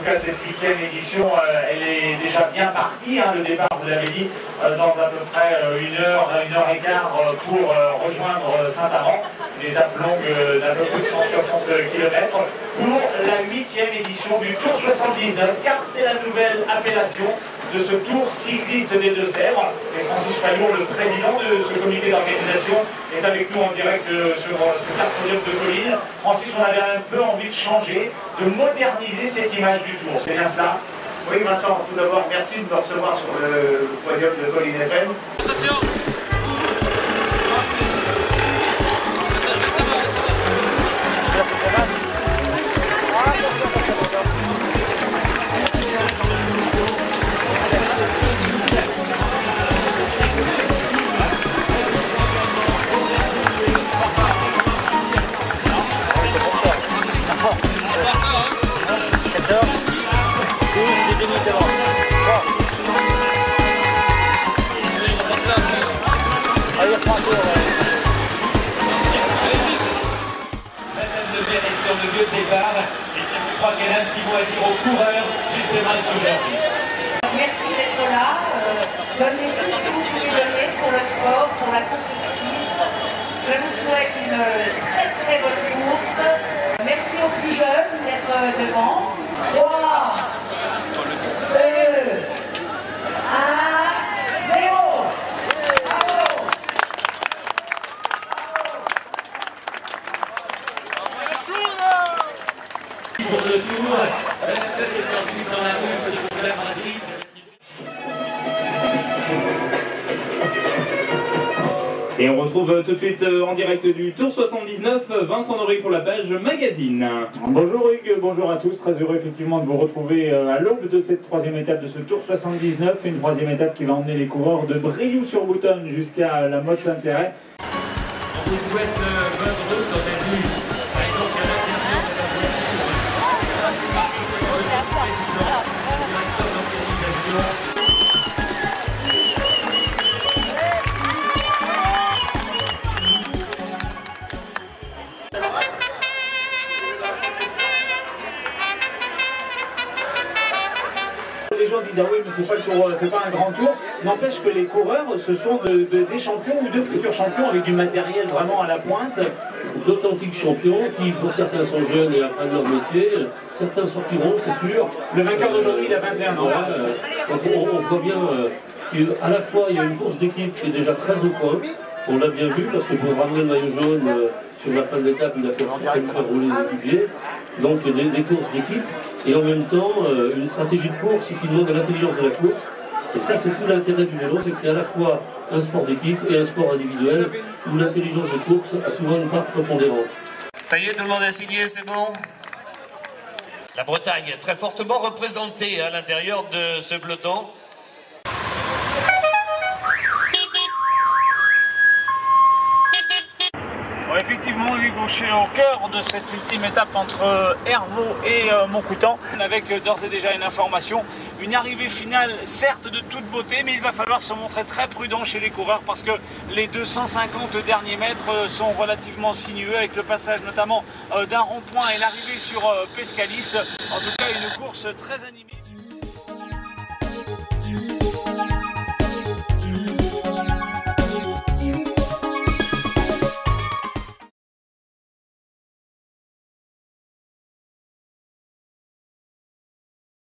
cas, cette 8e édition, elle est déjà bien partie. Hein. Le départ, vous l'avez dit, dans à peu près 1 heure, 1 heure et quart pour rejoindre Saint-Amand. Une étape longue d'à peu près 160 km pour la 8e édition du Tour 79, car c'est la nouvelle appellation de ce Tour cycliste des Deux-Sèvres. Et Francis Fallour, le président de ce comité d'organisation, est avec nous en direct sur ce cartodium de Colline. Francis, on avait un peu envie de changer, de moderniser cette image du Tour. C'est bien cela? Oui, Vincent, tout d'abord, merci de me recevoir sur le podium de Colline FM. Attention. Sur le lieu de départ, je crois qu'elle a un petit mot à dire aux coureurs, justement, aujourd'hui. Merci d'être là, donnez tout ce que vous pouvez donner pour le sport, pour la course cycliste. Je vous souhaite une très très bonne course. Merci aux plus jeunes d'être devant. 3, 2, 1, 0. Pour le tour, c'est ensuite dans la rue, c'est pour la Madrid. Et on retrouve tout de suite en direct du Tour 79, Vincent Noré pour la page magazine. Bonjour Hugues, bonjour à tous, très heureux effectivement de vous retrouver à l'aube de cette 3e étape de ce Tour 79, une 3e étape qui va emmener les coureurs de Brioux-sur-Boutonne jusqu'à la Motte Saint-Thérèse. On vous souhaite bonne route, on a vu. Les gens disent ah oui mais c'est pas le tour, c'est pas un grand tour. N'empêche que les coureurs ce sont des champions ou de futurs champions avec du matériel vraiment à la pointe. D'authentiques champions qui pour certains sont jeunes et apprennent leur métier, certains sortiront c'est sûr. Le vainqueur d'aujourd'hui il a 21 ans. On voit bien qu'à la fois il y a une course d'équipe qui est déjà très au point, on l'a bien vu parce que pour ramener le maillot jaune sur la fin de l'étape il a fallu faire rouler les équipiers, donc des courses d'équipe et en même temps une stratégie de course qui demande de l'intelligence de la course. Et ça, c'est tout l'intérêt du vélo, c'est que c'est à la fois un sport d'équipe et un sport individuel où l'intelligence de course a souvent une part prépondérante. Ça y est, tout le monde a signé, c'est bon? La Bretagne, très fortement représentée à l'intérieur de ce peloton. Bon, effectivement, Hugues, je suis au cœur de cette ultime étape entre Hervaux et Montcoutan, avec d'ores et déjà une information, une arrivée finale certes de toute beauté, mais il va falloir se montrer très prudent chez les coureurs parce que les 250 derniers mètres sont relativement sinueux, avec le passage notamment d'un rond-point et l'arrivée sur Pescalis. En tout cas, une course très animée.